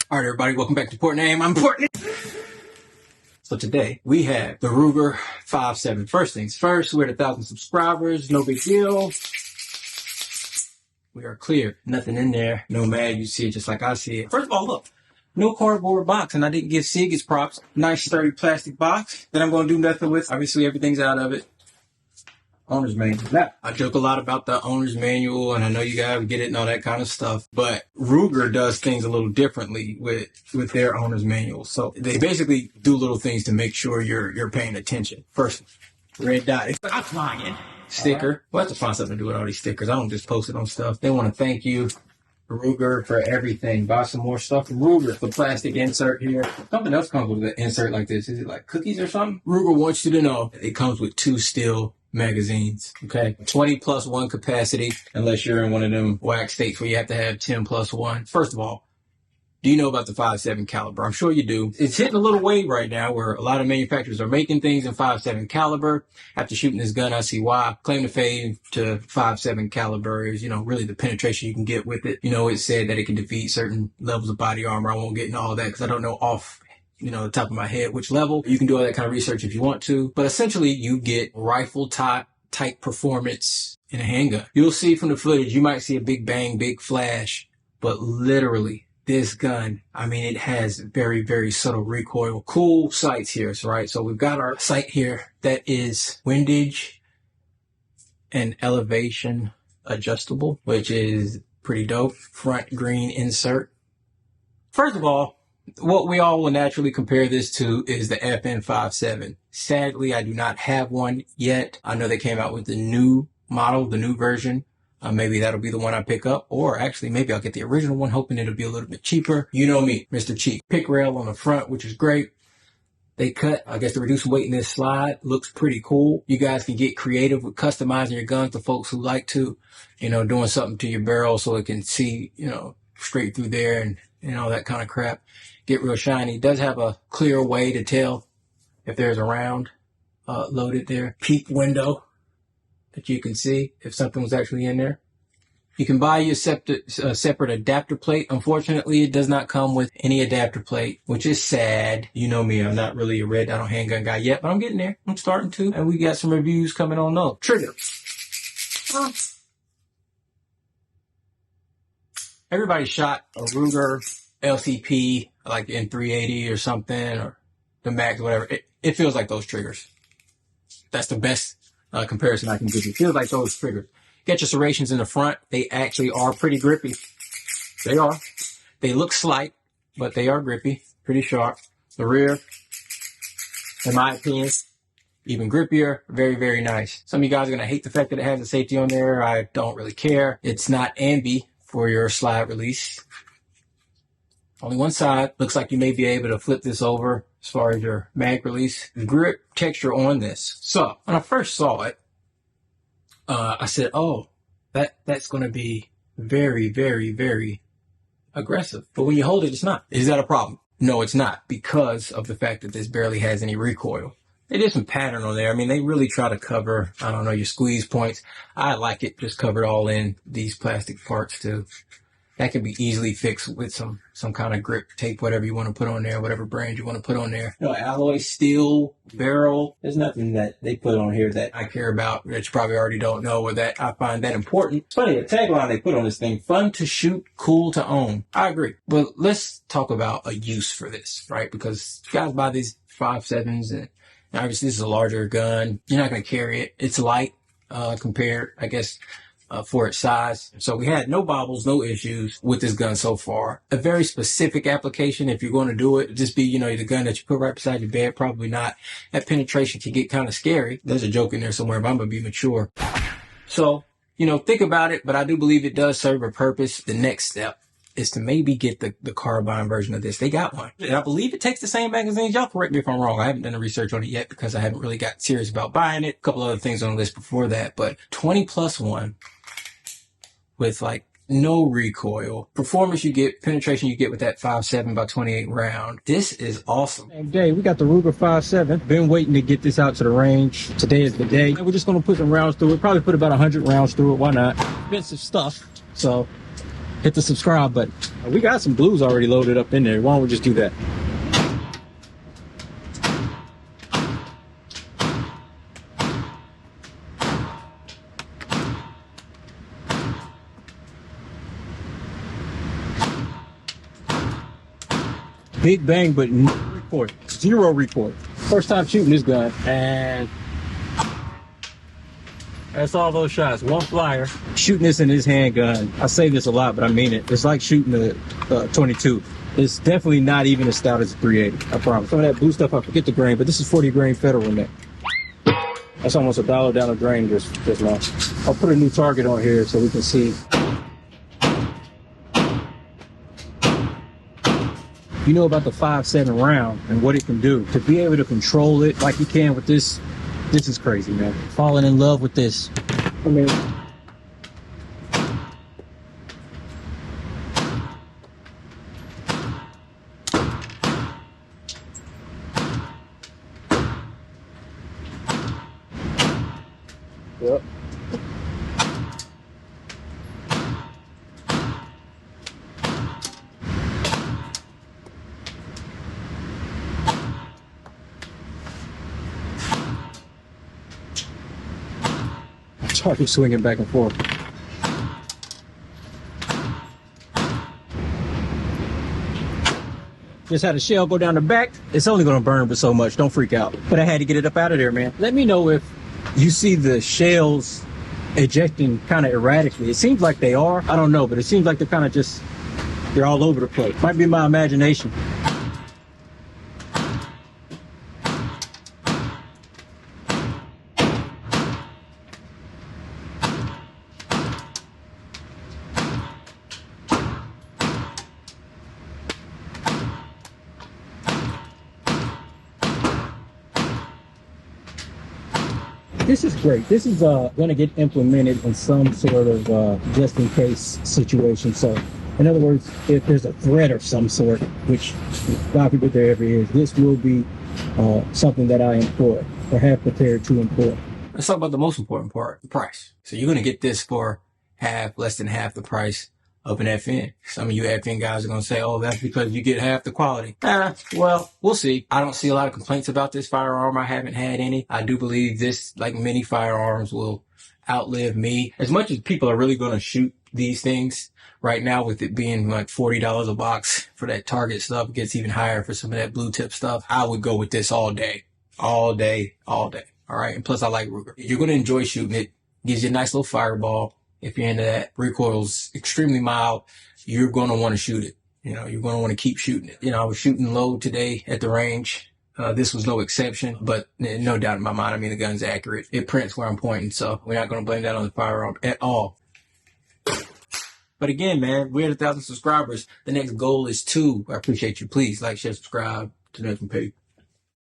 All right, everybody, welcome back to Important Aim. I'm Important. So today we have the Ruger 5.7. First things first, we're at 1,000 subscribers. No big deal. We are clear. Nothing in there. No mag. You see it just like I see it. First of all, look. No cardboard box, and I didn't give Sig his props. Nice sturdy plastic box that I'm going to do nothing with. Obviously, everything's out of it. Owner's manual. Now, I joke a lot about the owner's manual, and I know you guys get it and all that kind of stuff, but Ruger does things a little differently with their owner's manual. So they basically do little things to make sure you're paying attention. First, red dot. I'm flying. Sticker. Well, that's a fun stuff to do with all these stickers. I don't just post it on stuff. They want to thank you, Ruger, for everything. Buy some more stuff from Ruger. The plastic insert here. Something else comes with an insert like this. Is it like cookies or something? Ruger wants you to know it comes with 2 steel magazines. Okay, 20+1 capacity, unless you're in one of them whack states where you have to have 10+1. First of all, do you know about the 5.7 caliber? I'm sure you do. It's hitting a little wave right now where a lot of manufacturers are making things in 5.7 caliber. After shooting this gun, I see why. Claim to fame to 5.7 caliber is, really the penetration you can get with it. It said that it can defeat certain levels of body armor. I won't get into all that because I don't know off the top of my head which level. You can do all that kind of research if you want to. But essentially, you get rifle type performance in a handgun. You'll see from the footage, you might see a big bang, big flash, but literally, this gun, it has very, very subtle recoil. Cool sights here, right? So we've got our sight here that is windage and elevation adjustable, which is pretty dope. Front green insert. First of all, what we all will naturally compare this to is the FN 5.7. Sadly, I do not have one yet. I know they came out with the new model, the new version. Maybe that'll be the one I pick up, or actually maybe I'll get the original one, hoping it'll be a little bit cheaper. You know me, Mr. Cheap. Pick rail on the front, which is great. They cut, I guess, to reduce weight in this slide. Looks pretty cool. You guys can get creative with customizing your guns to folks who like to, doing something to your barrel so it can see, straight through there and all that kind of crap. Get real shiny. It does have a clear way to tell if there's a round loaded there. Peep window that you can see if something was actually in there. You can buy your separate adapter plate. Unfortunately, it does not come with any adapter plate, which is sad. You know me, I'm not really a red dot on handgun guy yet, but I'm getting there. I'm starting to, and we got some reviews coming on those. Trigger. Everybody shot a Ruger LCP, like in 380 or something, or the Max, whatever. It feels like those triggers. That's the best comparison I can give you. It feels like those triggers. Get your serrations in the front. They actually are pretty grippy. They are. They look slight, but they are grippy, pretty sharp. The rear, in my opinion, even grippier. Very, very nice. Some of you guys are going to hate the fact that it has a safety on there. I don't really care. It's not ambi for your slide release. Only one side. Looks like you may be able to flip this over as far as your mag release. The grip texture on this. So when I first saw it, I said, oh, that's going to be very, very, very aggressive. But when you hold it, it's not. Is that a problem? No, it's not, because of the fact that this barely has any recoil. They did some pattern on there. They really try to cover, your squeeze points. I like it just covered all in these plastic parts too. That can be easily fixed with some kind of grip tape, whatever you want to put on there, whatever brand you want to put on there. Alloy, steel, barrel. There's nothing that they put on here that I care about that you probably already don't know or that I find that important. It's funny, the tagline they put on this thing, fun to shoot, cool to own. I agree. But let's talk about a use for this, right? Because you guys buy these 5.7s and obviously this is a larger gun. You're not going to carry it. It's light compared, I guess, for its size. So we had no bobbles, no issues with this gun so far. A very specific application, if you're going to do it, just be, the gun that you put right beside your bed. Probably not. That penetration can get kind of scary. There's a joke in there somewhere, but I'm going to be mature. So, think about it, but I do believe it does serve a purpose. The next step is to maybe get the carbine version of this. They got one. And I believe it takes the same magazines. Y'all correct me if I'm wrong. I haven't done the research on it yet because I haven't really got serious about buying it. A couple other things on the list before that, but 20+1 with no recoil. Performance you get, penetration you get with that 5.7 by 28 round. This is awesome. Today we got the Ruger 5.7. Been waiting to get this out to the range. Today is the day. We're just going to put some rounds through it. Probably put about 100 rounds through it. Why not? Expensive stuff. So hit the subscribe button. We got some blues already loaded up in there. Why don't we just do that? Big bang, but no report. Zero report. First time shooting this gun, and that's all those shots. One flyer. Shooting this in his handgun. I say this a lot, but I mean it. It's like shooting a 22. It's definitely not even as stout as a 380. I promise. Some of that blue stuff, I forget the grain, but this is 40 grain federal in there. That's almost $1 down a drain just now. I'll put a new target on here so we can see. You know about the 5.7 round and what it can do. To be able to control it like you can with this is crazy, man. Falling in love with this. I mean, yep. Target swinging back and forth. Just had a shell go down the back. It's only going to burn but so much. Don't freak out. But I had to get it up out of there, man. Let me know if you see the shells ejecting kind of erratically. It seems like they are. I don't know, but it seems like they're kind of just, they're all over the place. Might be my imagination. This is great. This is going to get implemented in some sort of just in case situation. So, in other words, if there's a threat of some sort, which God forbid there ever is, this will be something that I employ or have prepared to employ. Let's talk about the most important part, the price. So you're going to get this for less than half the price of an FN. Some of you FN guys are going to say, oh, that's because you get half the quality. Well, we'll see. I don't see a lot of complaints about this firearm. I haven't had any. I do believe this, like many firearms, will outlive me. As much as people are really going to shoot these things right now, with it being like $40 a box for that Target stuff, it gets even higher for some of that blue tip stuff. I would go with this all day, all day, all day. All right. And plus I like Ruger. You're going to enjoy shooting it. Gives you a nice little fireball. If you're into that, recoil's extremely mild. You're going to want to shoot it. You know, you're going to want to keep shooting it. You know, I was shooting low today at the range. This was no exception, but no doubt in my mind, I mean, the gun's accurate. It prints where I'm pointing, so we're not going to blame that on the firearm at all. But again, man, we're at 1,000 subscribers. The next goal is 2. I appreciate you. Please like, share, subscribe to the next page.